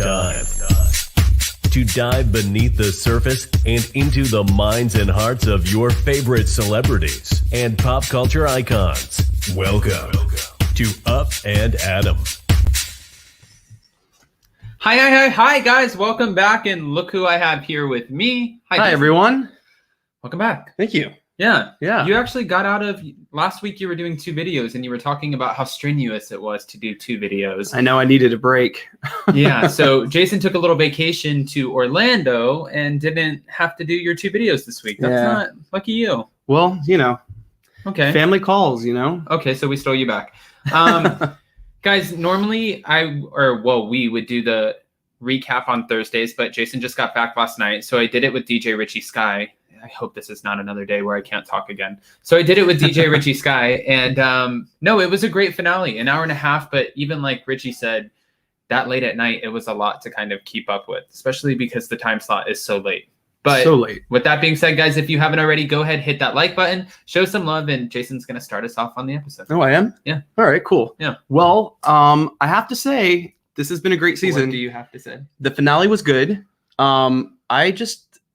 time to dive beneath the surface and into the minds and hearts of your favorite celebrities and pop culture icons. Welcome to Up and Adam. Hi, guys. Welcome back. And look who I have here with me. Hi, everyone. Welcome back. Thank you. Yeah. Yeah. You actually got out of last week. You were doing 2 videos and you were talking about how strenuous it was to do 2 videos. I know I needed a break. Yeah. So Jason took a little vacation to Orlando and didn't have to do your 2 videos this week. That's not lucky you. Well, you know. Okay. Family calls, you know. Okay. So we stole you back. Guys, normally we would do the recap on Thursdays, but Jason just got back last night. So I did it with DJ Richie Sky. I hope this is not another day where I can't talk again. So I did it with DJ Richie Sky. And no, it was a great finale, an hour and a half. But even like Richie said, that late at night, it was a lot to kind of keep up with, especially because the time slot is so late. But so late. With that being said, guys, if you haven't already, go ahead, hit that like button, show some love, and Jason's going to start us off on the episode. Oh, I am? Yeah. All right, cool. Yeah. Well, I have to say, this has been a great season. What do you have to say? The finale was good.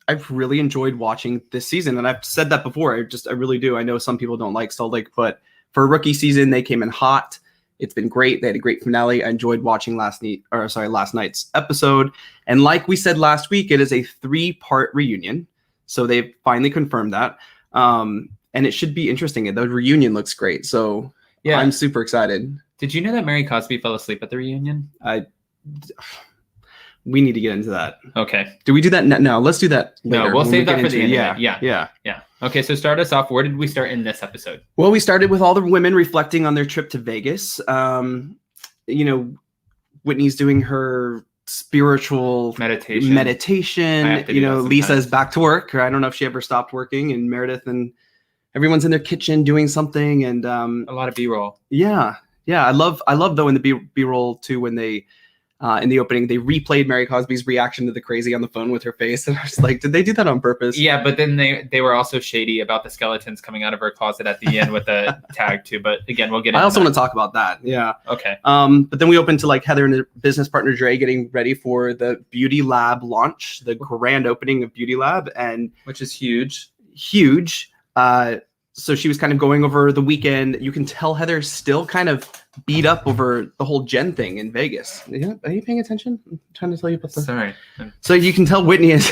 I've really enjoyed watching this season, and I've said that before. I really do. I know some people don't like Salt Lake, but for a rookie season, they came in hot. It's been great. They had a great finale. I enjoyed watching last night's episode. And like we said last week, it is a 3-part reunion. So they've finally confirmed that. And it should be interesting. The reunion looks great. So yeah, I'm super excited. Did you know that Mary Cosby fell asleep at the reunion? We need to get into that. Okay. Do we do that? No, let's do that later. No, we'll save that for the end. Yeah. Okay, so start us off. Where did we start in this episode? Well, we started with all the women reflecting on their trip to Vegas. Whitney's doing her spiritual meditation. Lisa's back to work. I don't know if she ever stopped working, and Meredith and everyone's in their kitchen doing something, and a lot of B-roll. Yeah. I love though in the B-roll too when they in the opening they replayed Mary Cosby's reaction to the crazy on the phone with her face, and I was like, did they do that on purpose? Yeah, but then they were also shady about the skeletons coming out of her closet at the end with the tag too. But again, we'll get into I also want to talk about that. Yeah. Okay. But then we open to like Heather and her business partner Dre getting ready for the Beauty Lab launch, the grand opening of Beauty Lab, and which is huge. So she was kind of going over the weekend. You can tell Heather's still kind of beat up over the whole Jen thing in Vegas. Are you paying attention? I'm trying to tell you about the... Sorry. So you can tell Whitney is...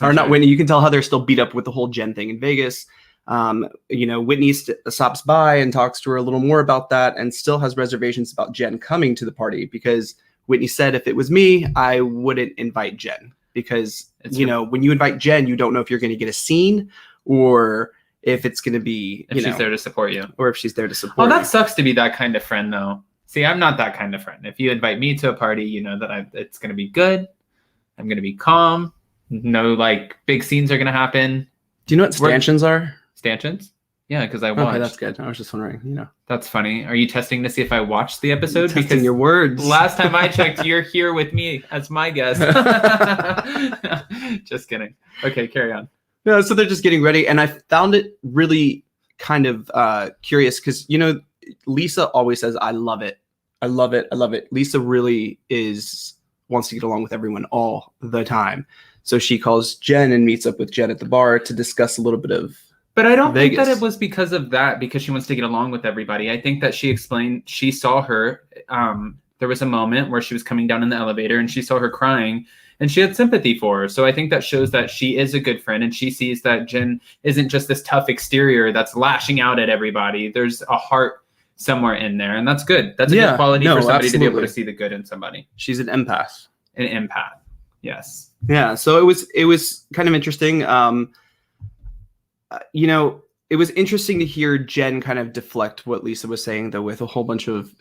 or not Whitney. You can tell Heather's still beat up with the whole Jen thing in Vegas. Whitney stops by and talks to her a little more about that and still has reservations about Jen coming to the party because Whitney said, if it was me, I wouldn't invite Jen. Because, when you invite Jen, you don't know if you're going to get a scene or... if it's going to be, she's there to support you. Or if she's there to support you. That sucks to be that kind of friend, though. See, I'm not that kind of friend. If you invite me to a party, you know that it's going to be good. I'm going to be calm. No, big scenes are going to happen. Do you know what stanchions are? Stanchions? Yeah, because I watched. Okay, that's good. I was just wondering, That's funny. Are you testing to see if I watched the episode? Testing your words. Last time I checked, you're here with me as my guest. Just kidding. Okay, carry on. Yeah, so they're just getting ready, and I found it really kind of curious because Lisa always says, "I love it, I love it, I love it." Lisa really wants to get along with everyone all the time, so she calls Jen and meets up with Jen at the bar to discuss a little bit of. But I don't Vegas. think that it was because of that, because she wants to get along with everybody. I think that she explained she saw her. There was a moment where she was coming down in the elevator, and she saw her crying. And she had sympathy for her. So I think that shows that she is a good friend. And she sees that Jen isn't just this tough exterior that's lashing out at everybody. There's a heart somewhere in there. And that's good. That's a good quality for somebody to be able to see the good in somebody. She's an empath. An empath. Yes. Yeah. So it was kind of interesting. It was interesting to hear Jen kind of deflect what Lisa was saying, though, with a whole bunch of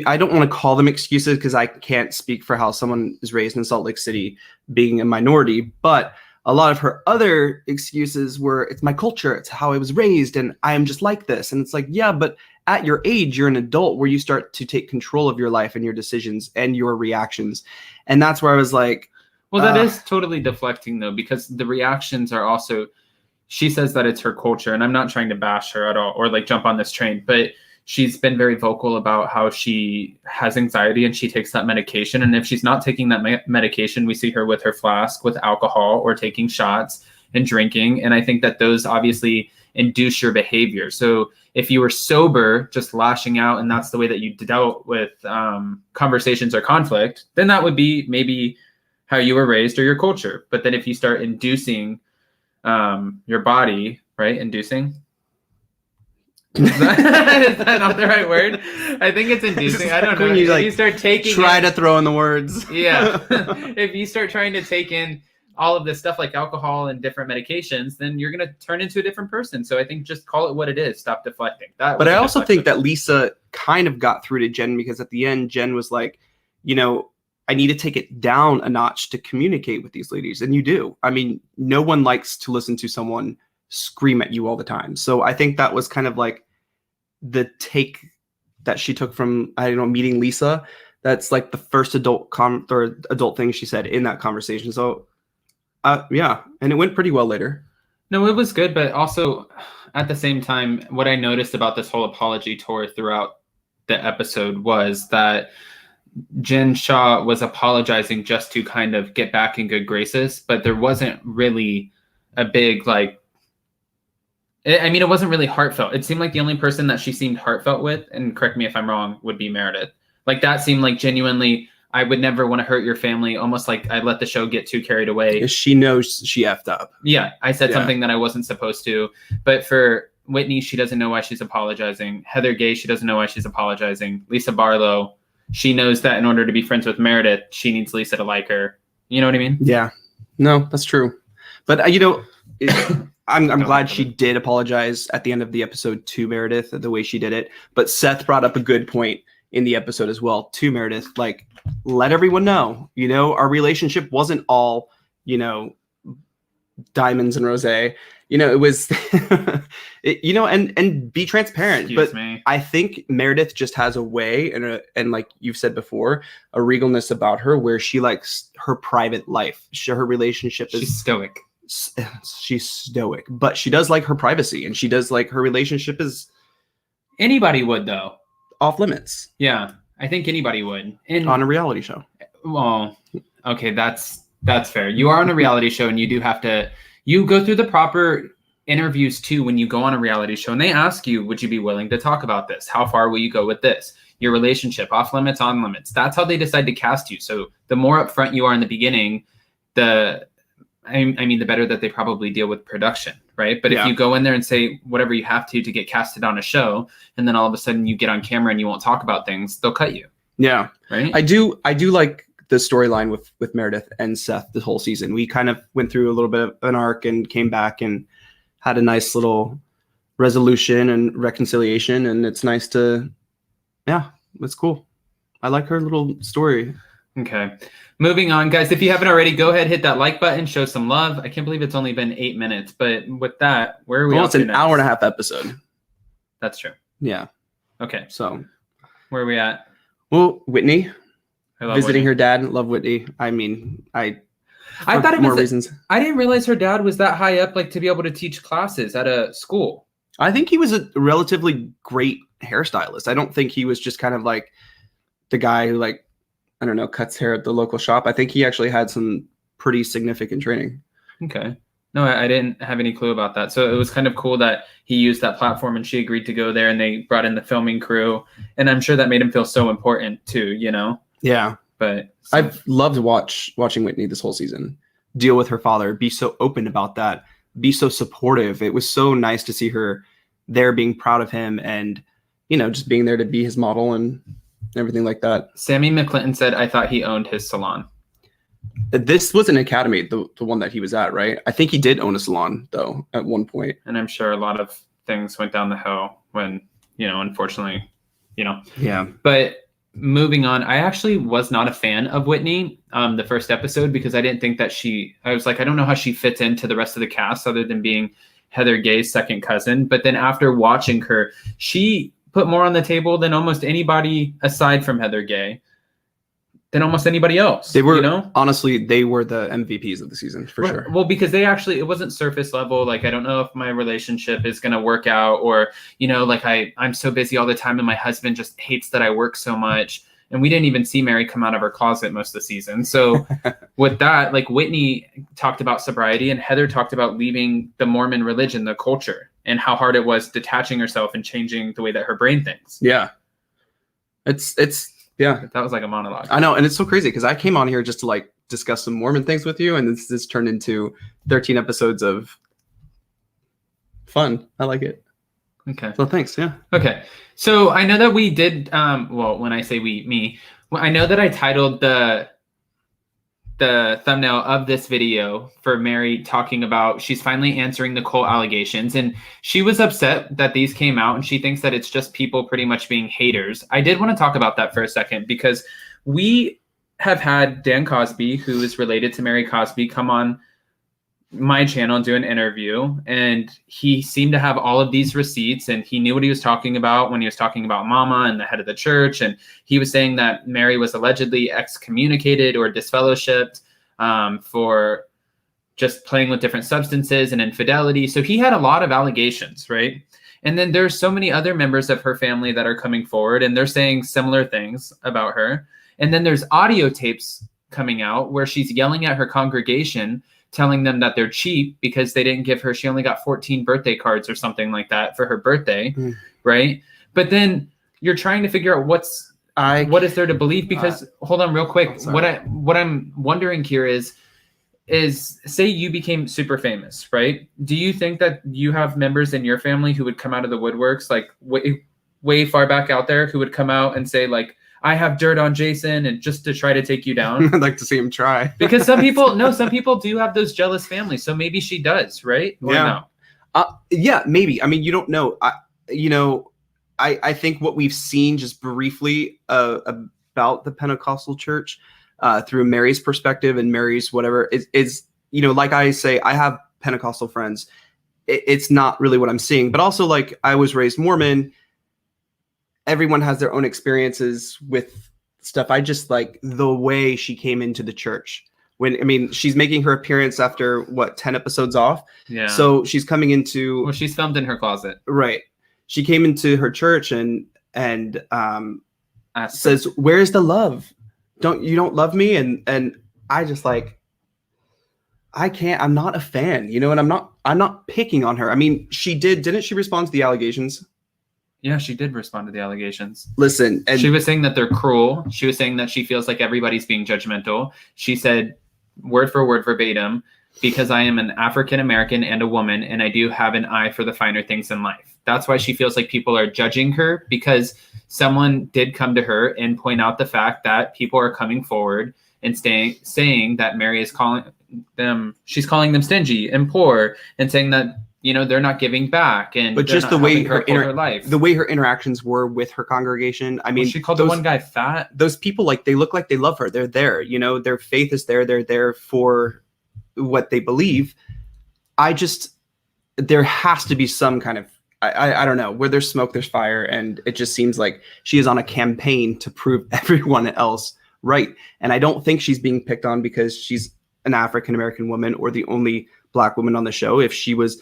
I don't want to call them excuses because I can't speak for how someone is raised in Salt Lake City being a minority, but a lot of her other excuses were, it's my culture, it's how I was raised, and I am just like this. And it's like, yeah, but at your age, you're an adult where you start to take control of your life and your decisions and your reactions. And that's where I was like, well, that is totally deflecting though, because the reactions are also, she says that it's her culture, and I'm not trying to bash her at all or jump on this train, but she's been very vocal about how she has anxiety and she takes that medication. And if she's not taking that medication, we see her with her flask with alcohol or taking shots and drinking. And I think that those obviously induce your behavior. So if you were sober, just lashing out, and that's the way that you dealt with conversations or conflict, then that would be maybe how you were raised or your culture. But then if you start inducing your body, right? Inducing. Is that not the right word? I think it's inducing. I don't know. When you, if you start taking to throw in the words. Yeah. If you start trying to take in all of this stuff like alcohol and different medications, then you're going to turn into a different person. So I think just call it what it is. Stop deflecting. But I also think that Lisa kind of got through to Jen, because at the end, Jen was like, I need to take it down a notch to communicate with these ladies. And you do. I mean, no one likes to listen to someone scream at you all the time. So I think that was kind of like the take that she took from, meeting Lisa. That's like the first adult thing she said in that conversation. So yeah, and it went pretty well later. No, it was good, but also at the same time, what I noticed about this whole apology tour throughout the episode was that Jen Shah was apologizing just to kind of get back in good graces, but there wasn't really a big it wasn't really heartfelt. It seemed like the only person that she seemed heartfelt with, and correct me if I'm wrong, would be Meredith. Like that seemed like genuinely, I would never want to hurt your family. Almost like I let the show get too carried away. She knows she effed up. Yeah, I said something that I wasn't supposed to. But for Whitney, she doesn't know why she's apologizing. Heather Gay, she doesn't know why she's apologizing. Lisa Barlow, she knows that in order to be friends with Meredith, she needs Lisa to like her. You know what I mean? Yeah. No, that's true. But I'm glad she did apologize at the end of the episode to Meredith, the way she did it. But Seth brought up a good point in the episode as well to Meredith. Like, let everyone know, our relationship wasn't all, diamonds and rosé. It was, and be transparent. Excuse me. I think Meredith just has a way and like you've said before, a regalness about her where she likes her private life. Her relationship is she's stoic. She's stoic, but she does like her privacy, and she does like her relationship is. Anybody would, though. Off limits. Yeah, I think anybody would. On a reality show. Well, okay, that's fair. You are on a reality show, and you do have to. You go through the proper interviews too when you go on a reality show, and they ask you, "Would you be willing to talk about this? How far will you go with this? Your relationship, off limits, on limits." That's how they decide to cast you. So the more upfront you are in the beginning, the better that they probably deal with production, right? But if you go in there and say whatever you have to get casted on a show, and then all of a sudden you get on camera and you won't talk about things, they'll cut you. Yeah. Right. I do like the storyline with Meredith and Seth this whole season. We kind of went through a little bit of an arc and came back and had a nice little resolution and reconciliation. And it's nice it's cool. I like her little story. Okay. Moving on, guys. If you haven't already, go ahead, hit that like button, show some love. I can't believe it's only been 8 minutes, but with that, where are we? Well, it's an hour and a half episode. That's true. Yeah. Okay. So where are we at? Well, Whitney, visiting Whitney. her dad. Love Whitney. I mean, I thought it more was reasons. I didn't realize her dad was that high up, like to be able to teach classes at a school. I think he was a relatively great hairstylist. I don't think he was just kind of like the guy who cuts hair at the local shop. I think he actually had some pretty significant training. Okay. No, I didn't have any clue about that. So it was kind of cool that he used that platform and she agreed to go there, and they brought in the filming crew. And I'm sure that made him feel so important too, Yeah. But I've loved watching Whitney this whole season deal with her father, be so open about that, be so supportive. It was so nice to see her there being proud of him and, just being there to be his model and everything like that. Sammy McClinton said, "I thought he owned his salon." This was an academy, the one that he was at, right? I think he did own a salon, though, at one point. And I'm sure a lot of things went down the hill when, unfortunately, Yeah. But moving on, I actually was not a fan of Whitney the first episode because I didn't think that I was like, I don't know how she fits into the rest of the cast other than being Heather Gay's second cousin. But then after watching her, she put more on the table than almost anybody aside from Heather Gay. than almost anybody else. They were, you know, honestly, they were the MVPs of the season for sure. Well, because they actually, it wasn't surface level. Like, I don't know if my relationship is going to work out, or, you know, like I'm so busy all the time and my husband just hates that I work so much. And we didn't even see Mary come out of her closet most of the season. So with that, like, Whitney talked about sobriety and Heather talked about leaving the Mormon religion, the culture, and how hard it was detaching herself and changing the way that her brain thinks. Yeah. It's yeah. That was like a monologue. I know. And it's so crazy because I came on here just to like discuss some Mormon things with you. And this turned into 13 episodes of fun. I like it. Okay. So thanks. Yeah. Okay. So I know that we did, well, when I say me, I know that I titled the thumbnail of this video for Mary talking about she's finally answering the cult allegations, and she was upset that these came out, and she thinks that it's just people pretty much being haters. I did want to talk about that for a second because we have had Dan Cosby, who is related to Mary Cosby, come on my channel and do an interview, and he seemed to have all of these receipts, and he knew what he was talking about when he was talking about Mama and the head of the church, and he was saying that Mary was allegedly excommunicated or disfellowshipped for just playing with different substances and infidelity. So he had a lot of allegations, right? And then there's so many other members of her family that are coming forward, and they're saying similar things about her. And then there's audio tapes coming out where she's yelling at her congregation, telling them that they're cheap because they didn't give her, she only got 14 birthday cards or something like that for her birthday, right? But then you're trying to figure out what is there to believe, because hold on real quick. What I'm wondering here is say you became super famous, right? Do you think that you have members in your family who would come out of the woodworks, like way far back out there, who would come out and say like, I have dirt on Jason, and just to try to take you down? I'd like to see him try. Because some people do have those jealous families. So maybe she does, right? Or yeah. No? Yeah, maybe. I mean, you don't know. I think what we've seen just briefly about the Pentecostal church through Mary's perspective and Mary's whatever is, like I say, I have Pentecostal friends. It's not really what I'm seeing, but also like I was raised Mormon. Everyone has their own experiences with stuff. I just like the way she came into the church. She's making her appearance after 10 episodes off. Yeah. So she's coming into. Well, she's filmed in her closet. Right. She came into her church and says, "Where's the love? You don't love me?" And I just like, I can't. I'm not a fan, and I'm not picking on her. I mean, didn't she respond to the allegations? Yeah, she did respond to the allegations. Listen, she was saying that they're cruel. She was saying that she feels like everybody's being judgmental. She said, word for word, verbatim, because I am an African American and a woman, and I do have an eye for the finer things in life. That's why she feels like people are judging her, because someone did come to her and point out the fact that people are coming forward and saying that Mary is she's calling them stingy and poor, and saying that they're not giving back, but just the way her life, the way her interactions were with her congregation. I mean, she called the one guy fat. Those people, like, they look like they love her. They're there, their faith is there. They're there for what they believe. There has to be some kind of, I don't know, where there's smoke, there's fire. And it just seems like she is on a campaign to prove everyone else right. And I don't think she's being picked on because she's an African-American woman or the only Black woman on the show. If she was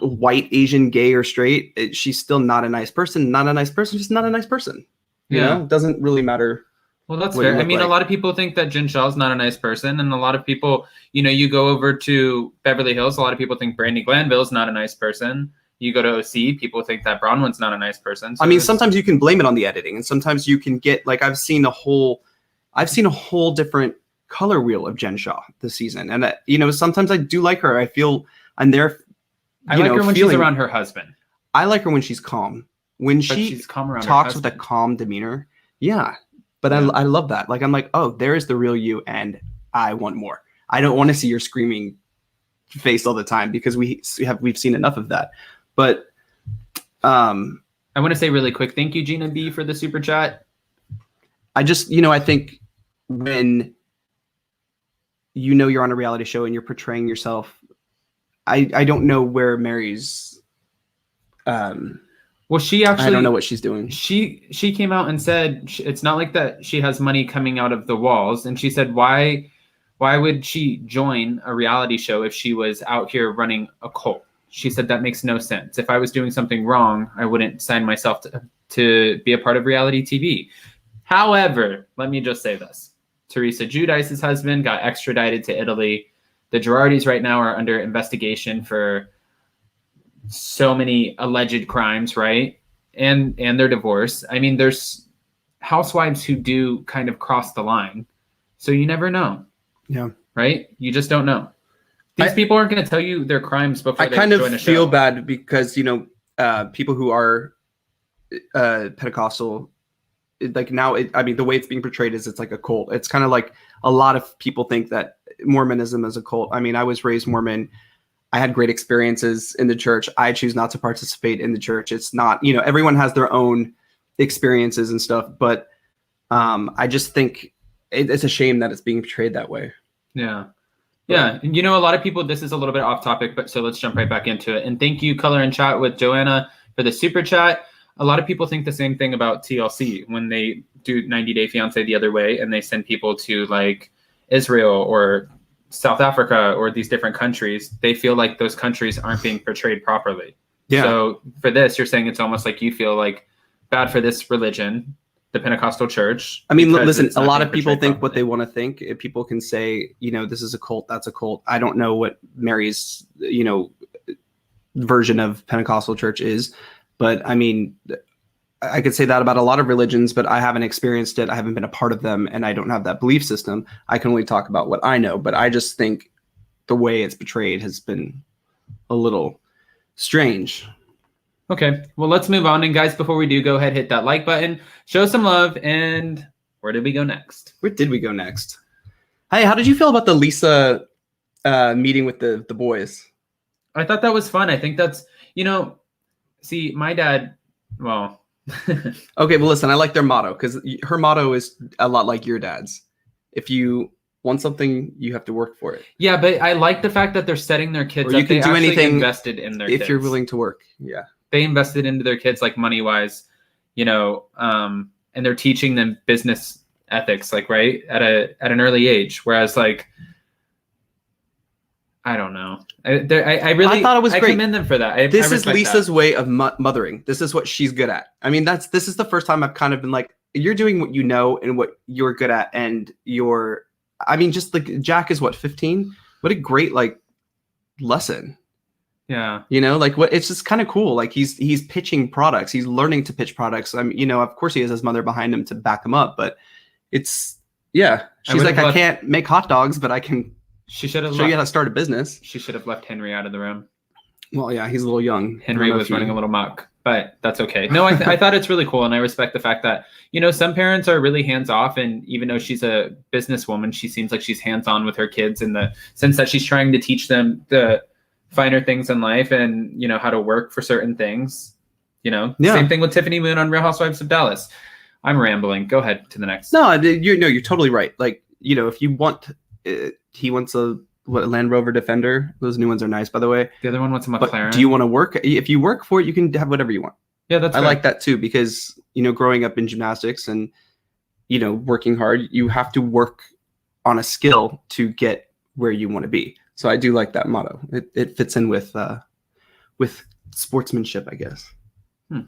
white, Asian, gay, or straight, she's still not a nice person. Not a nice person, just not a nice person. It doesn't really matter. Well, that's fair. I mean, a lot of people think that Jen Shah's not a nice person, and a lot of people, you go over to Beverly Hills, a lot of people think Brandi Glanville's not a nice person. You go to OC, people think that Bronwyn's not a nice person. So I mean, sometimes you can blame it on the editing, and sometimes you can get, like, I've seen a whole different color wheel of Jen Shah this season, and sometimes I do like her. I feel I'm there. I like her when she's around her husband. I like her when she's calm. When she's calm around talks with a calm demeanor. Yeah. But yeah. I love that. Like, I'm like, oh, there is the real you, and I want more. I don't want to see your screaming face all the time, because we've seen enough of that. But I want to say really quick, thank you, Gina B, for the super chat. I just, I think when you're on a reality show and you're portraying yourself, I don't know where Mary's Well, she actually, I don't know what she's doing. She came out and said it's not like that she has money coming out of the walls. And she said, why would she join a reality show if she was out here running a cult? She said that makes no sense. If I was doing something wrong, I wouldn't sign myself to be a part of reality TV. However, let me just say this. Teresa Giudice's husband got extradited to Italy. The Girardis right now are under investigation for so many alleged crimes, right? And their divorce. I mean, there's housewives who do kind of cross the line. So you never know. Yeah. Right? You just don't know. These people aren't going to tell you their crimes before they join a show. I kind of feel bad because, people who are Pentecostal, like now, the way it's being portrayed is it's like a cult. It's kind of like a lot of people think that Mormonism is a cult. I mean, I was raised Mormon. I had great experiences in the church. I choose not to participate in the church. It's not, everyone has their own experiences and stuff, but I just think it's a shame that it's being portrayed that way. Yeah. Yeah. And a lot of people, this is a little bit off topic, but so let's jump right back into it. And thank you, Color and Chat with Joanna, for the super chat. A lot of people think the same thing about TLC when they do 90 Day Fiancé the other way and they send people to like Israel or South Africa or these different countries. They feel like those countries aren't being portrayed properly. Yeah. So for this, you're saying it's almost like you feel like bad for this religion, the Pentecostal church. I mean, listen, a lot of people think what they want to think. If people can say, this is a cult, that's a cult. I don't know what Mary's, version of Pentecostal church is, but I mean, I could say that about a lot of religions, but I haven't experienced it. I haven't been a part of them, and I don't have that belief system. I can only talk about what I know, but I just think the way it's portrayed has been a little strange. Okay, well, let's move on. And guys, before we do, go ahead, hit that like button, show some love. And where did we go next? Where did we go next? Hey, how did you feel about the Lisa meeting with the boys? I thought that was fun. I think that's, see, my dad, well. Okay, well, listen, I like their motto because her motto is a lot like your dad's. If you want something, you have to work for it. Yeah, but I like the fact that they're setting their kids up. You can do anything invested in their kids. If you're willing to work. Yeah. They invested into their kids, like money-wise, and they're teaching them business ethics, like, right, at an early age. Whereas, like, I don't know. I thought it was great. I commend them for that. This is Lisa's way of mothering. This is what she's good at. I mean, this is the first time I've kind of been like, you're doing what you know and what you're good at, and just like Jack is what, 15? What a great lesson. Yeah. It's just kind of cool. Like he's pitching products. He's learning to pitch products. Of course he has his mother behind him to back him up, but she's like, I can't make hot dogs, but I can show you how to start a business. She should have left Henry out of the room. Well, yeah, he's a little young. Henry was running a little muck, but that's okay. No, I thought it's really cool. And I respect the fact that, some parents are really hands off. And even though she's a businesswoman, she seems like she's hands on with her kids in the sense that she's trying to teach them the finer things in life and, how to work for certain things, Same thing with Tiffany Moon on Real Housewives of Dallas. I'm rambling. Go ahead to the next. No, you're totally right. Like, if you want, he wants a Land Rover Defender. Those new ones are nice, by the way. The other one wants a McLaren. But do you want to work? If you work for it, you can have whatever you want. Yeah, that's I like that too, because, growing up in gymnastics and, working hard, you have to work on a skill to get where you want to be. So I do like that motto. It fits in with sportsmanship, I guess. I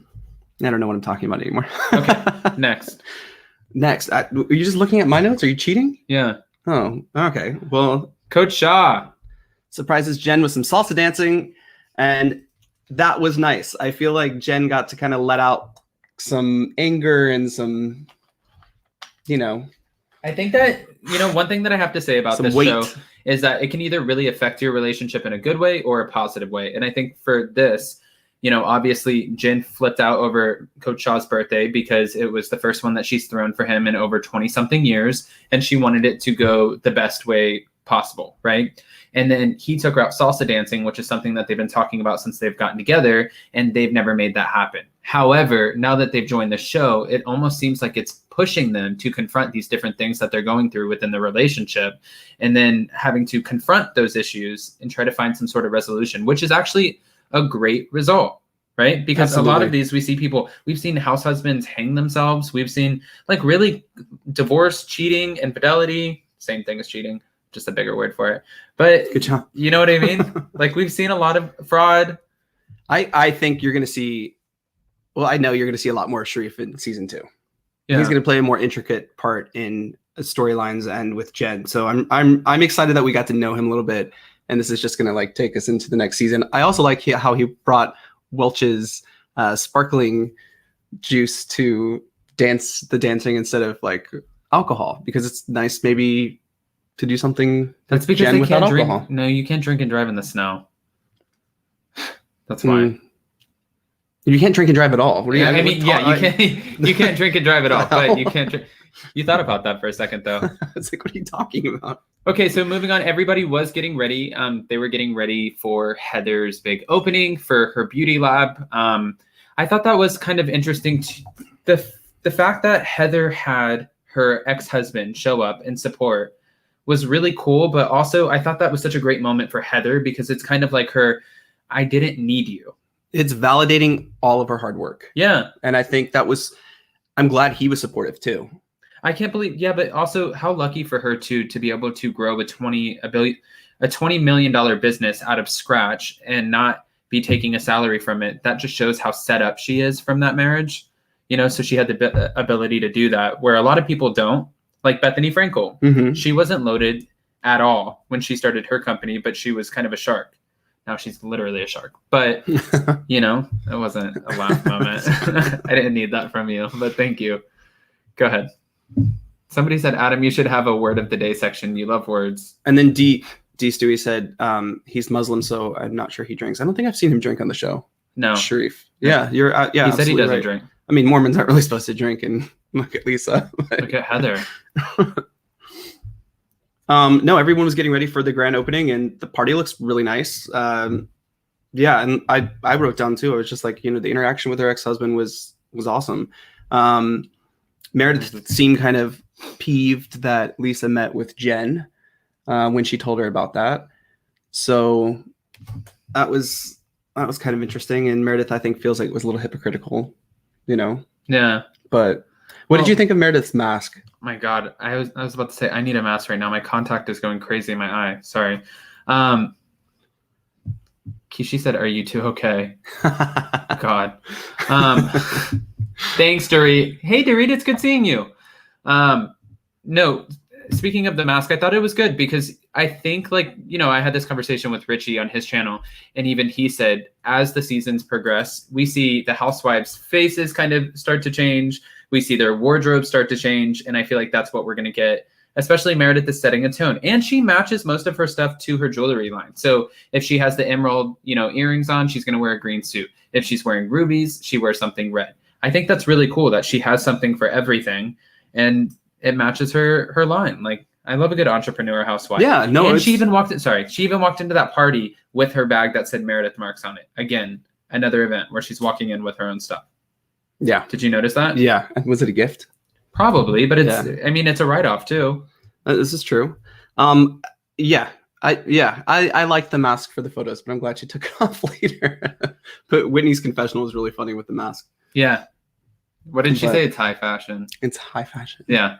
don't know what I'm talking about anymore. Okay, next. Are you just looking at my notes? Are you cheating? Yeah. Oh, okay. Well, Coach Shah surprises Jen with some salsa dancing, and that was nice. I feel like Jen got to kind of let out some anger and some, I think that, one thing that I have to say about this show is that it can either really affect your relationship in a good way or a positive way. And I think for this, obviously Jen flipped out over Coach Shah's birthday because it was the first one that she's thrown for him in over 20 something years. And she wanted it to go the best way possible. Right. And then he took her out salsa dancing, which is something that they've been talking about since they've gotten together, and they've never made that happen. However, now that they've joined the show, it almost seems like it's pushing them to confront these different things that they're going through within the relationship, and then having to confront those issues and try to find some sort of resolution, which is actually a great result, right? Because a lot Absolutely. of these, we've seen house husbands hang themselves. We've seen like really divorce, cheating, infidelity, same thing as cheating, just a bigger word for it. But Good job. you know what I mean? Like we've seen a lot of fraud. I think you're going to see, well, I know you're going to see a lot more Sharif in season 2. Yeah. He's going to play a more intricate part in storylines and with Jen. So I'm excited that we got to know him a little bit, and this is just going to like take us into the next season. I also like how he brought Welch's sparkling juice to the dancing instead of like alcohol, because it's nice maybe to do something. That's because Jen they without can't alcohol. drink. No, you can't drink and drive in the snow. That's why. You can't drink and drive at all. What do you, I mean, yeah, you can't. You can't drink and drive at all. But you No. can't. You thought about that for a second, though. It's like, what are you talking about? Okay, so moving on, everybody was getting ready. They were getting ready for Heather's big opening for her beauty lab. I thought that was kind of interesting. The fact that Heather had her ex-husband show up and support was really cool, but also I thought that was such a great moment for Heather, because it's kind of like her, I didn't need you. It's validating all of her hard work. Yeah. And I think I'm glad he was supportive too. I can't believe, yeah, but also how lucky for her to be able to grow a $20 million business out of scratch and not be taking a salary from it. That just shows how set up she is from that marriage, you know. So she had the ability to do that, where a lot of people don't. Like Bethany Frankel, Mm-hmm. she wasn't loaded at all when she started her company, but she was kind of a shark. Now she's literally a shark, but you know, it wasn't a laugh moment. I didn't need that from you, but thank you. Go ahead. Somebody said, Adam, you should have a word of the day section. You love words. And then D Stewie said he's Muslim, so I'm not sure he drinks. I don't think I've seen him drink on the show. No. Sharif. Yeah, you're. Yeah, He said he absolutely doesn't right. drink. I mean, Mormons aren't really supposed to drink, and look at Lisa. Look at Heather. No, everyone was getting ready for the grand opening, and the party looks really nice. Yeah, and I wrote down too. I was just like, you know, the interaction with her ex-husband was awesome. Meredith seemed kind of peeved that Lisa met with Jen when she told her about that. So that was kind of interesting. And Meredith, I think, feels like it was a little hypocritical, you know. Yeah. But what did you think of Meredith's mask? My God, I was about to say I need a mask right now. My contact is going crazy in my eye. Sorry. Kishi said, "Are you two okay?" God. Thanks, Dorit. Hey, Dorit, it's good seeing you. No, speaking of the mask, I thought it was good because I think, like, you know, I had this conversation with Richie on his channel, and even he said, as the seasons progress, we see the housewives' faces kind of start to change. We see their wardrobe start to change, and I feel like that's what we're going to get. Especially Meredith is setting a tone, and she matches most of her stuff to her jewelry line. So if she has the emerald, you know, earrings on, she's going to wear a green suit. If she's wearing rubies, she wears something red. I think that's really cool that she has something for everything, and it matches her line. Like, I love a good entrepreneur housewife. Yeah, no, and she even walked into that party with her bag that said Meredith Marks on it. Again, another event where she's walking in with her own stuff. Yeah. Did you notice that? Yeah. Was it a gift? Probably, but I mean, it's a write-off too. This is true. Yeah. I like the mask for the photos, but I'm glad she took it off later. But Whitney's confessional was really funny with the mask. Yeah. What did she say? It's high fashion. It's high fashion. Yeah.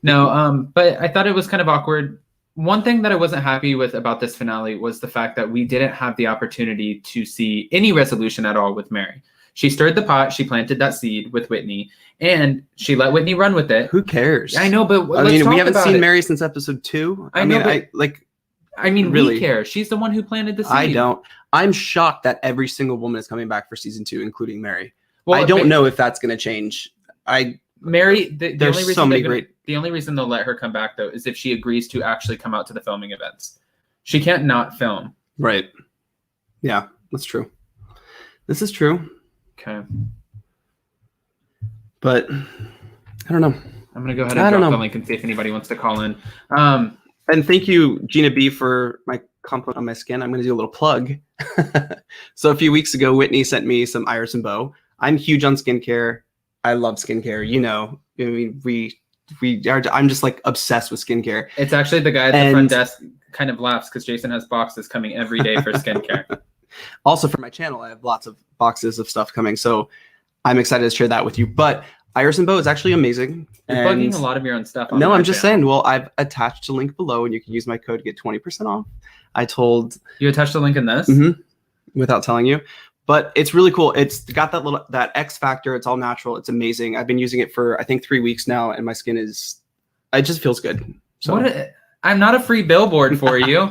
No, but I thought it was kind of awkward. One thing that I wasn't happy with about this finale was the fact that we didn't have the opportunity to see any resolution at all with Mary. She stirred the pot. She planted that seed with Whitney, and she let Whitney run with it. Who cares? I know, but I mean, we haven't seen Mary since episode 2. I know, I mean, really, we care. She's the one who planted the seed. I don't. I'm shocked that every single woman is coming back for season 2, including Mary. Well, I don't know if that's going to change. Mary, there's so many great. The only reason they'll let her come back, though, is if she agrees to actually come out to the filming events. She can't not film. Right. Yeah, that's true. This is true. Okay. But I don't know. I'm going to go ahead and drop the link and see if anybody wants to call in. And thank you, Gina B, for my compliment on my skin. I'm going to do a little plug. So a few weeks ago, Whitney sent me some Iris and Bow. I'm huge on skincare. I love skincare. You know, I mean, I'm just like obsessed with skincare. It's actually the guy at the front desk kind of laughs because Jason has boxes coming every day for skincare. Also for my channel, I have lots of boxes of stuff coming, so I'm excited to share that with you. But Iris and Bo is actually amazing. You're plugging a lot of your own stuff on No, my I'm just channel. saying, well, I've attached a link below and you can use my code to get 20% off. I told... You attached the link in this? Mm-hmm, without telling you. But it's really cool. It's got that X factor. It's all natural. It's amazing. I've been using it for, I think, 3 weeks now, and my skin is... It just feels good. So I'm not a free billboard for you.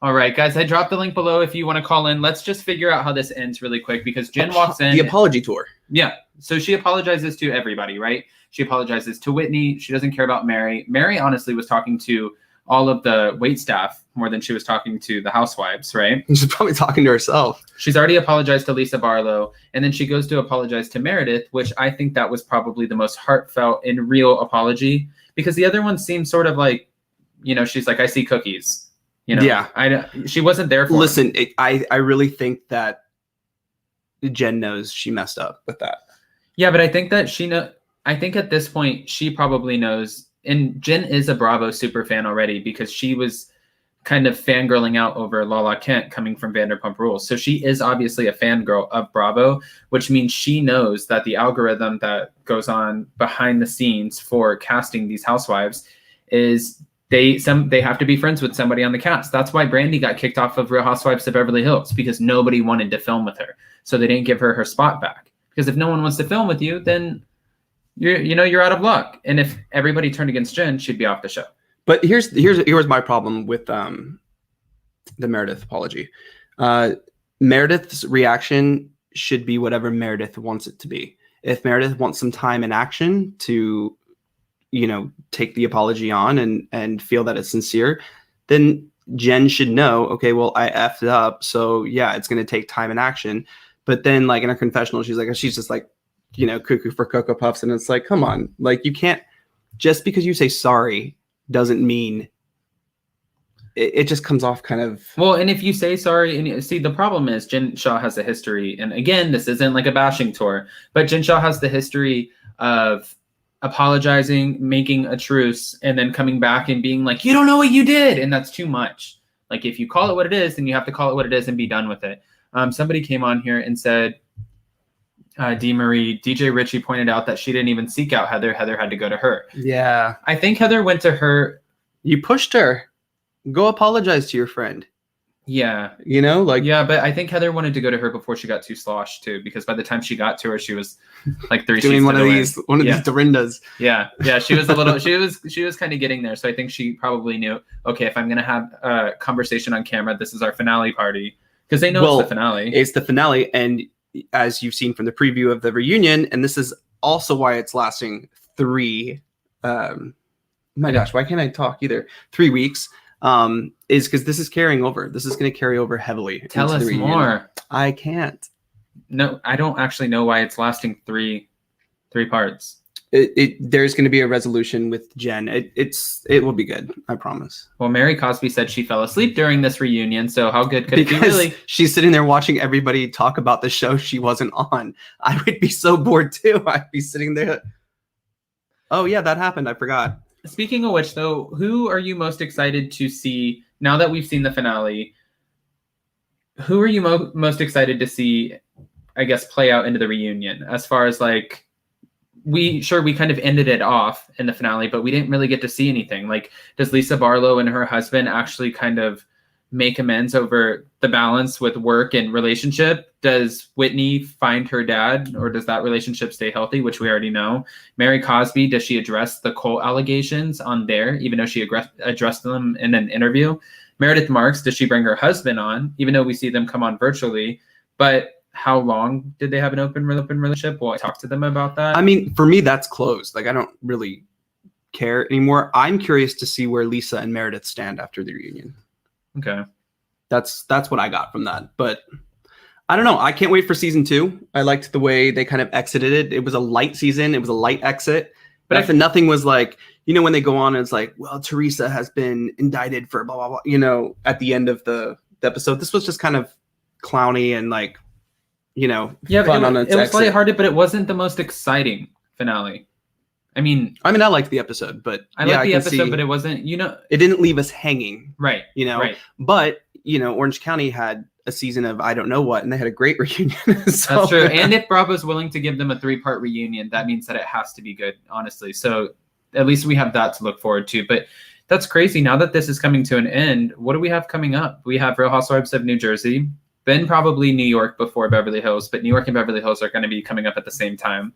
All right, guys, I dropped the link below if you want to call in. Let's just figure out how this ends really quick because Jen walks in. The apology tour. Yeah. So she apologizes to everybody, right? She apologizes to Whitney. She doesn't care about Mary. Mary honestly was talking to all of the wait staff more than she was talking to the housewives, right? She's probably talking to herself. She's already apologized to Lisa Barlow. And then she goes to apologize to Meredith, which I think that was probably the most heartfelt and real apology because the other one seemed sort of like, you know, she's like, I see cookies. You know, yeah, she wasn't there for Listen, I really think that Jen knows she messed up with that. Yeah, but I think that I think at this point she probably knows. And Jen is a Bravo super fan already because she was kind of fangirling out over Lala Kent coming from Vanderpump Rules. So she is obviously a fangirl of Bravo, which means she knows that the algorithm that goes on behind the scenes for casting these housewives is they have to be friends with somebody on the cast. That's why Brandy got kicked off of Real Housewives of Beverly Hills because nobody wanted to film with her. So they didn't give her her spot back. Because if no one wants to film with you, then you're out of luck. And if everybody turned against Jen, she'd be off the show. But here's my problem with the Meredith apology. Meredith's reaction should be whatever Meredith wants it to be. If Meredith wants some time and action to, you know, take the apology on and feel that it's sincere, then Jen should know, okay, well, I effed up. So yeah, it's going to take time and action. But then like in her confessional, she's just like, you know, cuckoo for Cocoa Puffs. And it's like, come on, like you can't, just because you say sorry doesn't mean it just comes off kind of. Well, and if you say sorry, and see, the problem is Jen Shah has a history. And again, this isn't like a bashing tour, but Jen Shah has the history of apologizing, making a truce, and then coming back and being like, you don't know what you did. And that's too much. Like if you call it what it is, then you have to call it what it is and be done with it. Somebody came on here and said, DJ Richie pointed out that she didn't even seek out Heather. Heather had to go to her. Yeah. I think Heather went to her. You pushed her. Go apologize to your friend. Yeah. You know, like. Yeah, but I think Heather wanted to go to her before she got too sloshed too, because by the time she got to her, she was like 3 doing sheets one of these Dorindas. Yeah. Yeah. She was a little, she was kind of getting there. So I think she probably knew, okay, if I'm going to have a conversation on camera, this is our finale party. Because they know it's the finale. It's the finale. And as you've seen from the preview of the reunion, and this is also why it's lasting 3, my gosh, why can't I talk either? 3 weeks, is because this is carrying over. This is going to carry over heavily. Tell us more. I can't. No, I don't actually know why it's lasting 3 parts. There's going to be a resolution with Jen. It will be good. I promise. Well, Mary Cosby said she fell asleep during this reunion. So how good could it be really? She's sitting there watching everybody talk about the show she wasn't on. I would be so bored too. I'd be sitting there. Oh yeah, that happened. I forgot. Speaking of which though, who are you most excited to see now that we've seen the finale? Who are you most excited to see, I guess, play out into the reunion as far as like, we kind of ended it off in the finale, but we didn't really get to see anything. Like, does Lisa Barlow and her husband actually kind of make amends over the balance with work and relationship? Does Whitney find her dad, or does that relationship stay healthy, which we already know? Mary Cosby, does she address the Cole allegations on there, even though she addressed them in an interview? Meredith Marks, does she bring her husband on, even though we see them come on virtually? But how long did they have an open relationship? Will I talk to them about that? I mean, for me, that's closed. Like, I don't really care anymore. I'm curious to see where Lisa and Meredith stand after the reunion. Okay. That's what I got from that. But I don't know. I can't wait for season 2. I liked the way they kind of exited it. It was a light season. It was a light exit. But nothing was like, you know, when they go on, it's like, well, Teresa has been indicted for blah, blah, blah, you know, at the end of the episode. This was just kind of clowny and like, you know, yeah, fun it was lighthearted, but it wasn't the most exciting finale. I mean, I liked the episode, but I liked the episode, but it wasn't, you know, it didn't leave us hanging, right? You know, right. But you know, Orange County had a season of I don't know what, and they had a great reunion. So, That's true. And if Bravo's willing to give them a 3-part reunion, that means that it has to be good, honestly. So at least we have that to look forward to. But that's crazy. Now that this is coming to an end, what do we have coming up? We have Real Housewives of New Jersey, then probably New York before Beverly Hills. But New York and Beverly Hills are going to be coming up at the same time.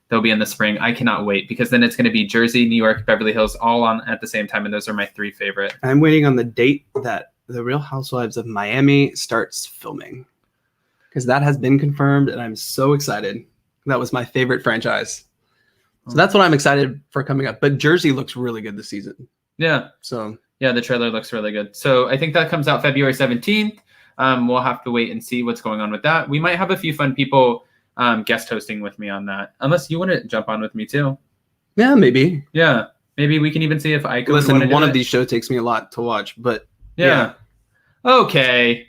They'll be in the spring. I cannot wait because then it's going to be Jersey, New York, Beverly Hills all on at the same time. And those are my 3 favorite. I'm waiting on the date that the Real Housewives of Miami starts filming, because that has been confirmed and I'm so excited. That was my favorite franchise. So that's what I'm excited for coming up. But Jersey looks really good this season. Yeah. So yeah, the trailer looks really good. So I think that comes out February 17th. We'll have to wait and see what's going on with that. We might have a few fun people guest hosting with me on that. Unless you want to jump on with me too. Yeah, maybe. Yeah. Maybe we can even see if I can. Listen, one of these shows takes me a lot to watch, but yeah. Okay.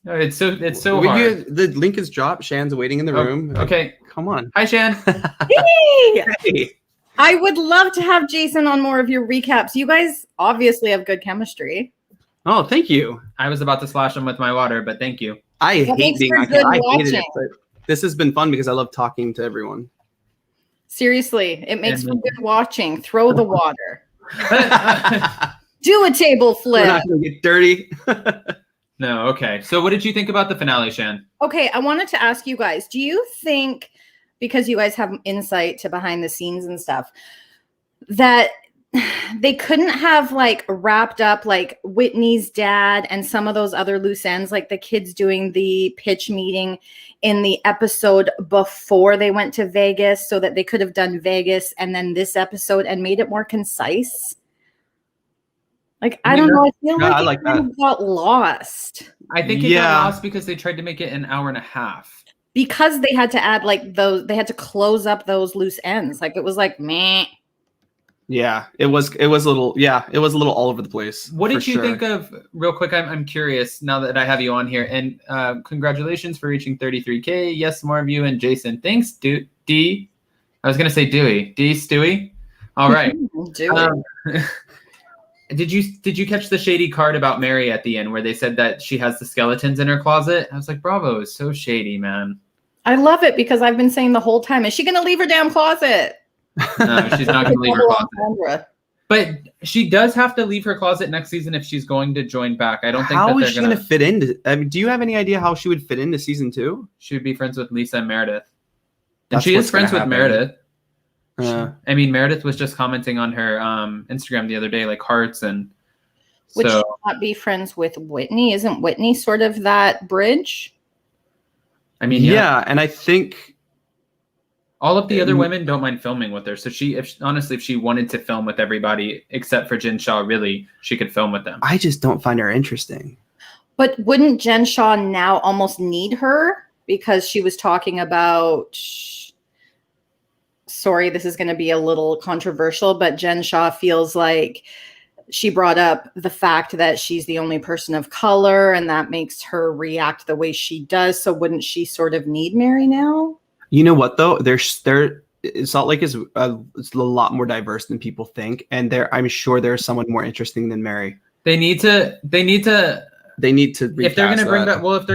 It's so hard. The link is dropped. Shan's waiting in the room. Okay. Come on. Hi, Shan. Hey! Hey. I would love to have Jason on more of your recaps. You guys obviously have good chemistry. Oh, thank you. I was about to splash him with my water, but thank you. I That hate makes being for on good camera. I hated it, watching. but this has been fun because I love talking to everyone. Seriously, it makes And- for good watching. Throw the water. But, Do a table We're flip. not going to get dirty. no, okay. So what did you think about the finale, Shan? Okay, I wanted to ask you guys, do you think, because you guys have insight to behind the scenes and stuff, that they couldn't have like wrapped up like Whitney's dad and some of those other loose ends, like the kids doing the pitch meeting in the episode before they went to Vegas, so that they could have done Vegas and then this episode and made it more concise? Like, I don't know. I feel Yeah, like I it like kind that. of got lost I think it Yeah. got lost because they tried to make it an hour and a half. because they had to add like those, they had to close up those loose ends. Like, it was like, meh. Yeah, it was a little all over the place. What did for you sure. think of, real quick, I'm curious now that I have you on here, and congratulations for reaching 33K. Yes, more of you and Jason. Thanks, D. I was going to say Dewey. D, Stewie. All right. Do it. Did you catch the shady card about Mary at the end where they said that she has the skeletons in her closet? I was like, Bravo is so shady, man. I love it because I've been saying the whole time, is she going to leave her damn closet? No, she's not going to leave her closet. Sandra. But she does have to leave her closet next season if she's going to join back. I don't think How that is they're she going going to fit into? I mean, do you have any idea how she would fit into season 2? She would be friends with Lisa and Meredith. And That's she is what's gonna friends with happen. Meredith. Uh, I mean, Meredith was just commenting on her Instagram the other day, like hearts, and Would so she not be friends with Whitney? Isn't Whitney sort of that bridge? I mean, yeah, and I think all of the other women don't mind filming with her. So if she wanted to film with everybody except for Jen Shah, really, she could film with them. I just don't find her interesting. But wouldn't Jen Shah now almost need her because she was talking about, sorry, this is going to be a little controversial, but Jen Shah feels like she brought up the fact that she's the only person of color and that makes her react the way she does. So wouldn't she sort of need Mary now? You know what though? Salt Lake is it's a lot more diverse than people think, and I'm sure there's someone more interesting than Mary. They need to. If If they're going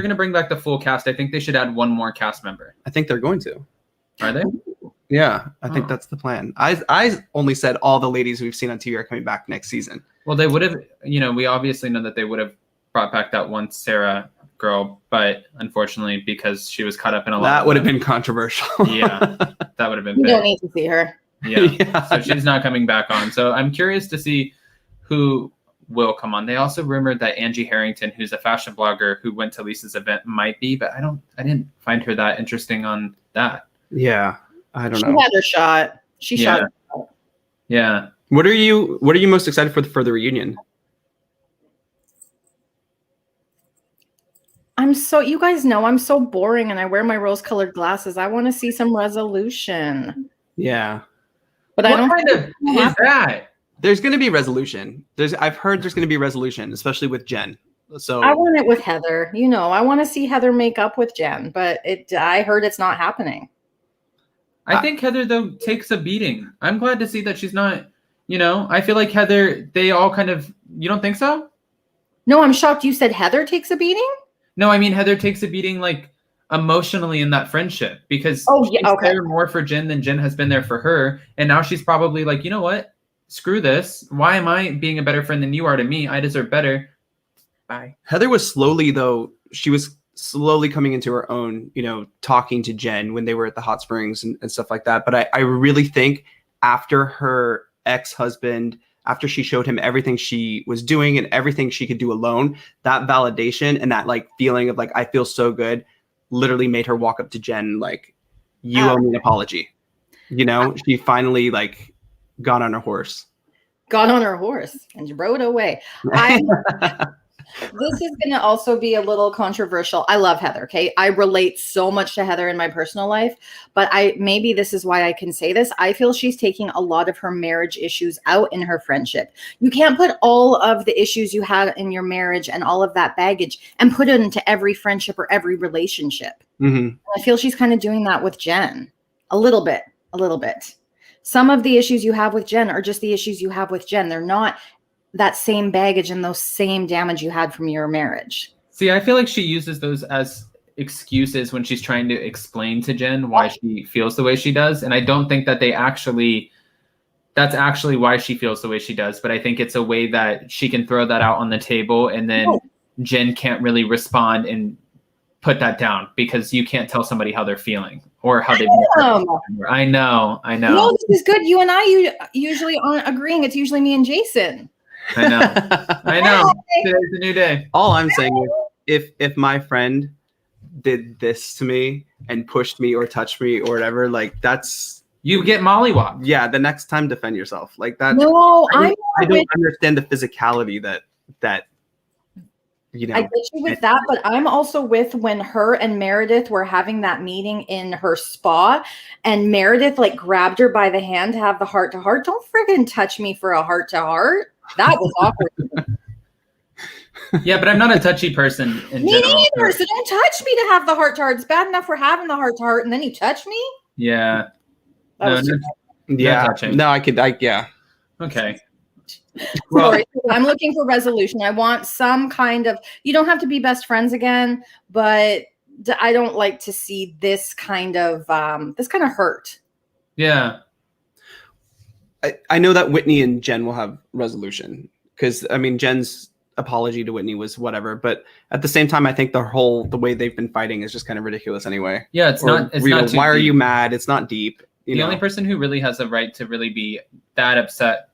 to bring back the full cast, I think they should add one more cast member. I think they're going to. Are they? Yeah, I think Oh. that's the plan. I only said all the ladies we've seen on TV are coming back next season. Well, they would have. We obviously know that they would have brought back that one Sarah girl, but unfortunately, because she was caught up in a lot. That would have been controversial. Yeah, that would have been. You big. don't need to see her. Yeah. Yeah. So she's not coming back on. So I'm curious to see who will come on. They also rumored that Angie Harrington, who's a fashion blogger who went to Lisa's event, might be, but I didn't find her that interesting on that. Yeah, I don't She know. had her shot. She Yeah. shot. Yeah. What are you most excited for the reunion? You guys know I'm so boring and I wear my rose-colored glasses. I want to see some resolution. Yeah, But What I don't kind of is that? there's going to be resolution. I've heard there's going to be resolution, especially with Jen. So I want it with Heather. I want to see Heather make up with Jen, but I heard it's not happening. I think Heather, though, takes a beating. I'm glad to see that she's not, I feel like Heather, they all kind of, you don't think so? No, I'm shocked you said Heather takes a beating? No, I mean Heather takes a beating like emotionally in that friendship because she's there more for Jen than Jen has been there for her. And now she's probably like, you know what? Screw this. Why am I being a better friend than you are to me? I deserve better. Bye. Heather was she was slowly coming into her own, you know, talking to Jen when they were at the hot springs and stuff like that. But I really think after her ex-husband, after she showed him everything she was doing and everything she could do alone, that validation and that like feeling of like, I feel so good, literally made her walk up to Jen like, you owe me an apology. You know, she finally like got on her horse and rode away. This is going to also be a little controversial. I love Heather. Okay. I relate so much to Heather in my personal life, but maybe this is why I can say this. I feel she's taking a lot of her marriage issues out in her friendship. You can't put all of the issues you had in your marriage and all of that baggage and put it into every friendship or every relationship. Mm-hmm. I feel she's kind of doing that with Jen a little bit. Some of the issues you have with Jen are just the issues you have with Jen. They're not that same baggage and those same damage you had from your marriage. See, I feel like she uses those as excuses when she's trying to explain to Jen why she feels the way she does. And I don't think that that's actually why she feels the way she does. But I think it's a way that she can throw that out on the table and then Jen can't really respond and put that down because you can't tell somebody how they're feeling or how they've been. I know. No, this is good. You and I usually aren't agreeing. It's usually me and Jason. I know. Today's a new day. All I'm saying is if my friend did this to me and pushed me or touched me or whatever, like that's you get mollywopped. Yeah, the next time defend yourself. Like that. No, I don't understand the physicality that you know. I get you with that, but I'm also with when her and Meredith were having that meeting in her spa and Meredith like grabbed her by the hand to have the heart to heart. Don't friggin' touch me for a heart to heart. That was awkward. Yeah, but I'm not a touchy person in me general. neither. So don't touch me to have the heart to heart. It's bad enough we're having the heart to heart, and then you touch me. Yeah. Yeah. Okay. Well, sorry, I'm looking for resolution. I want some kind of. You don't have to be best friends again, but I don't like to see this kind of hurt. Yeah. I know that Whitney and Jen will have resolution because I mean Jen's apology to Whitney was whatever, but at the same time I think the way they've been fighting is just kind of ridiculous anyway. Yeah, it's not why too are deep. you mad? It's not deep. The only person who really has a right to really be that upset,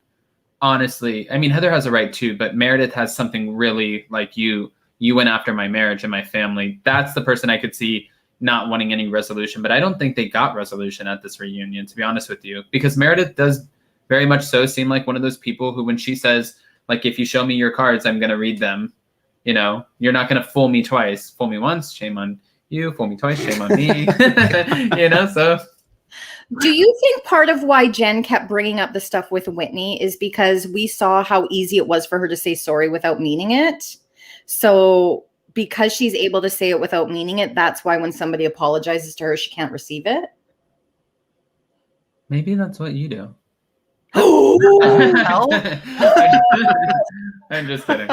honestly, I mean Heather has a right too, but Meredith has something really like you went after my marriage and my family. That's the person I could see not wanting any resolution, but I don't think they got resolution at this reunion, to be honest with you, because Meredith does very much so seem like one of those people who, when she says, like, if you show me your cards, I'm going to read them. You know, you're not going to fool me twice. Fool me once, shame on you. Fool me twice, shame on me. You know, so. Do you think part of why Jen kept bringing up the stuff with Whitney is because we saw how easy it was for her to say sorry without meaning it? So because she's able to say it without meaning it, that's why when somebody apologizes to her, she can't receive it? Maybe that's what you do. Oh, I'm just kidding.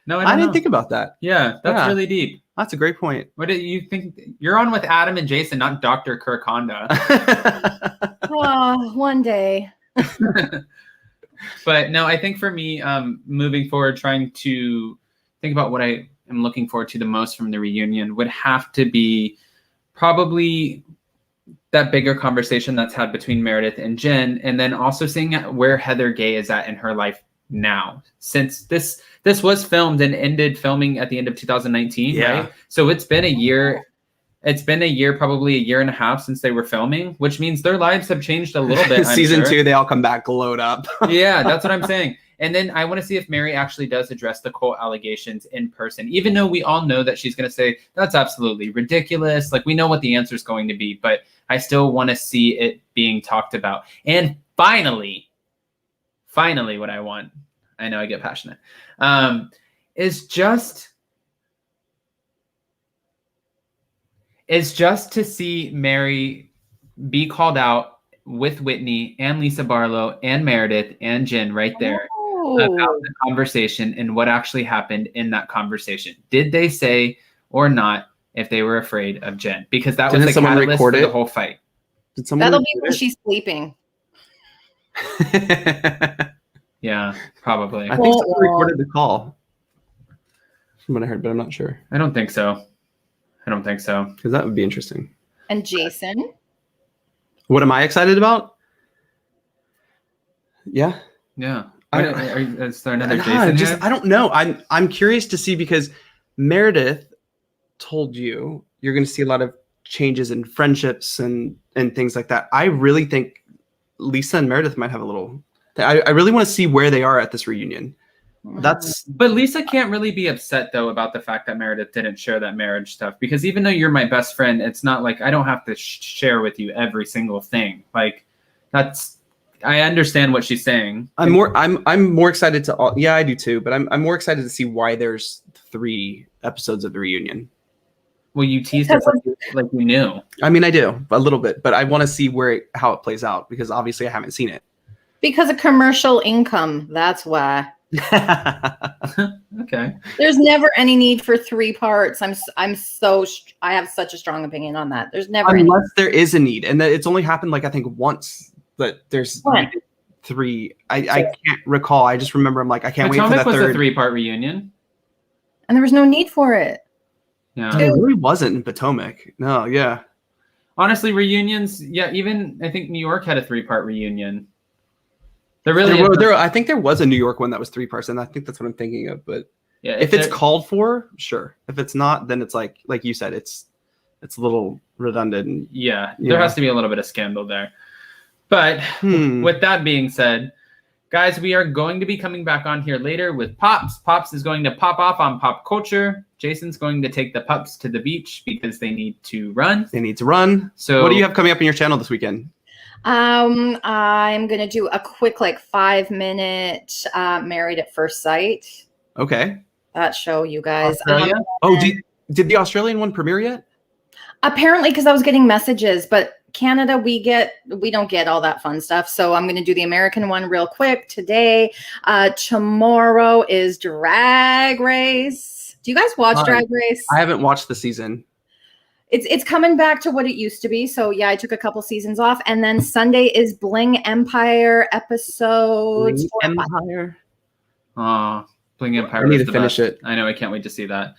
No, I didn't think about that. Yeah, that's really deep. That's a great point. What do you think? You're on with Adam and Jason, not Dr. Kirk Honda. One day. But no, I think for me, moving forward, trying to think about what I am looking forward to the most from the reunion would have to be probably that bigger conversation that's had between Meredith and Jen, and then also seeing where Heather Gay is at in her life now. Since this was filmed and ended filming at the end of 2019, right? So it's been a year. It's been a year, probably a year and a half since they were filming, which means their lives have changed a little bit. Season 2, they all come back glowed up. Yeah, that's what I'm saying. And then I want to see if Mary actually does address the Cole allegations in person, even though we all know that she's going to say that's absolutely ridiculous. Like, we know what the answer is going to be, but I still want to see it being talked about. And finally, what I want, I know I get passionate, is just to see Mary be called out with Whitney and Lisa Barlow and Meredith and Jen right there. about the conversation and what actually happened in that conversation. Did they say or not if they were afraid of Jen? Because that was the catalyst for the whole fight. Did someone That'll be when she's sleeping. Yeah, probably. I think someone recorded the call. From what I heard, but I'm not sure. I don't think so. Because that would be interesting. And Jason? What am I excited about? Yeah. Yeah. Is there another Jason here? I don't know. I'm curious to see because Meredith told you're going to see a lot of changes in friendships and things like that. I really think Lisa and Meredith might have a little. I really want to see where they are at this reunion. But Lisa can't really be upset though about the fact that Meredith didn't share that marriage stuff, because even though you're my best friend, it's not like I don't have to share with you every single thing. Like I understand what she's saying. I'm more excited to. Yeah, I do too. But I'm more excited to see why there's 3 episodes of the reunion. Well, you teased it like you knew. I mean, I do a little bit, but I want to see how it plays out because obviously I haven't seen it. Because of commercial income. That's why. Okay. There's never any need for 3 parts. I have such a strong opinion on that. There's never unless there is a need, and it's only happened like I think once, but there's 3. I can't recall. I just remember I'm like I can't wait for that was third. A 3-part reunion, and there was no need for it. Yeah, it really wasn't in Potomac. No, yeah. Honestly, reunions. Yeah, even I think New York had a 3-part reunion. I think there was a New York one that was 3 parts, and I think that's what I'm thinking of. But yeah, if it's called for, sure. If it's not, then it's like you said, it's a little redundant. Yeah, there has to be a little bit of scandal there. But with that being said, guys, we are going to be coming back on here later with Pops. Pops is going to pop off on pop culture. Jason's going to take the pups to the beach because they need to run. So what do you have coming up in your channel this weekend? I'm gonna do a quick 5-minute Married at First Sight. Okay. That show, you guys. Did the Australian one premiere yet? Apparently, because I was getting messages, but Canada, we don't get all that fun stuff. So I'm gonna do the American one real quick today. Tomorrow is Drag Race. Do you guys watch Drag Race? I haven't watched the season. It's coming back to what it used to be. So yeah, I took a couple seasons off, and then Sunday is Bling Empire episodes. Bling Empire. Bling Empire. I need to finish it. I know. I can't wait to see that.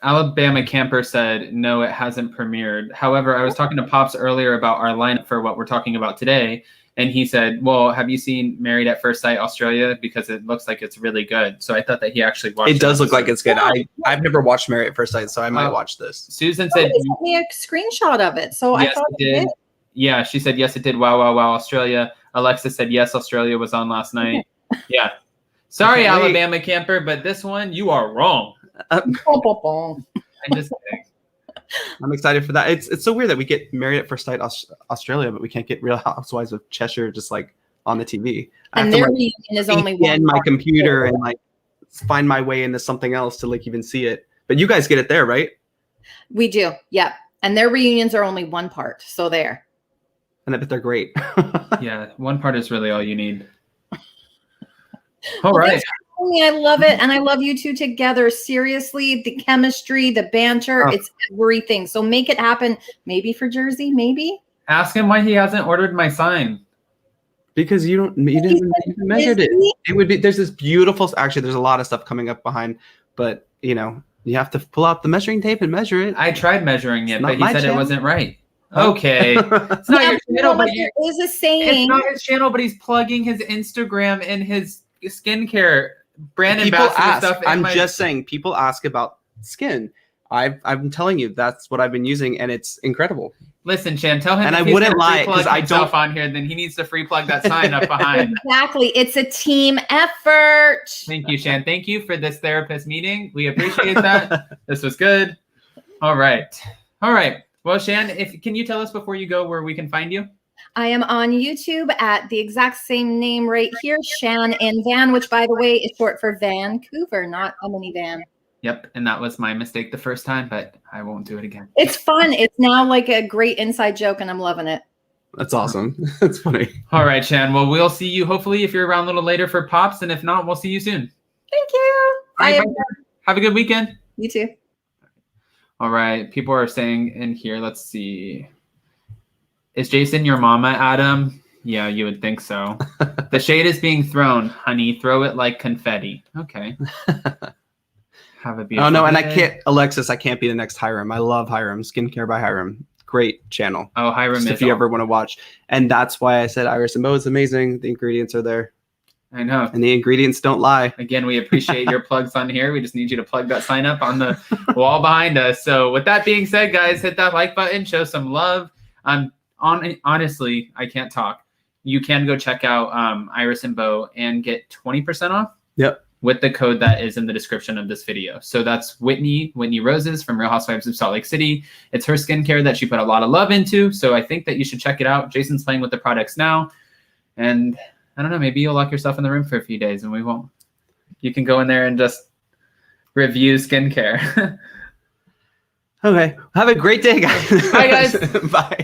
Alabama Camper said no, it hasn't premiered. However, I was talking to Pops earlier about our lineup for what we're talking about today, and he said, "Well, have you seen Married at First Sight Australia? Because it looks like it's really good." So I thought that he actually watched it. It does look like it's good. I've never watched Married at First Sight, so I might watch this. Susan said he sent me a screenshot of it, so yes, I thought it did. Yeah, she said yes, it did. Wow, wow, wow, Australia. Alexa said yes, Australia was on last night. Yeah. Sorry, Alabama Camper, but this one you are wrong. I'm just kidding. I'm excited for that. It's so weird that we get Married at First Sight Australia, but we can't get Real Housewives of Cheshire just on the TV. And their reunion is only one. My computer and find my way into something else to even see it. But you guys get it there, right? We do, yeah. And their reunions are only 1 part, so there. And I bet they're great. Yeah, 1 part is really all you need. All right. I love it, and I love you two together. Seriously, the chemistry, the banter, it's everything. So make it happen. Maybe for Jersey, maybe. Ask him why he hasn't ordered my sign. Because you didn't measure it. It would be there's this beautiful. Actually, there's a lot of stuff coming up behind, but you have to pull out the measuring tape and measure it. I tried measuring it, but he said it wasn't right. Okay, it's not your channel, but it is a saying. It's not his channel, but he's plugging his Instagram and his skincare brand ambassador stuff. I'm just saying, people ask about skin. I'm telling you, that's what I've been using, and it's incredible. Listen, Shan, tell him. And I wouldn't lie because I don't on here. Then he needs to free plug that sign up behind. Exactly, it's a team effort. Thank you, Shan. Thank you for this therapist meeting. We appreciate that. This was good. All right. Well, Shan, can you tell us before you go where we can find you? I am on YouTube at the exact same name right here, Shan and Van, which, by the way, is short for Vancouver, not a minivan. Yep, and that was my mistake the first time, but I won't do it again. It's fun. It's now like a great inside joke, and I'm loving it. That's awesome. That's funny. All right, Shan. Well, we'll see you hopefully if you're around a little later for Pops. And if not, we'll see you soon. Thank you. All right, Bye. bye. Have a good weekend. You too. All right. People are saying in here, let's see. Is Jason your mama, Adam? Yeah, you would think so. The shade is being thrown. Honey, throw it like confetti. Okay. Have a beautiful Oh, no, and day. Alexis, I can't be the next Hiram. I love Hiram. Skincare by Hiram. Great channel. Oh, Hiram Just is if you ever want to watch. And that's why I said Iris and Mo is amazing. The ingredients are there. I know. And the ingredients don't lie. Again, we appreciate your plugs on here. We just need you to plug that sign up on the wall behind us. So with that being said, guys, hit that like button, show some love. Honestly, I can't talk. You can go check out Iris and Bo and get 20% off. Yep. With the code that is in the description of this video. So that's Whitney Roses from Real Housewives of Salt Lake City. It's her skincare that she put a lot of love into. So I think that you should check it out. Jason's playing with the products now. And I don't know, maybe you'll lock yourself in the room for a few days and we won't. You can go in there and just review skincare. Okay. Have a great day, guys. Bye, guys. Bye.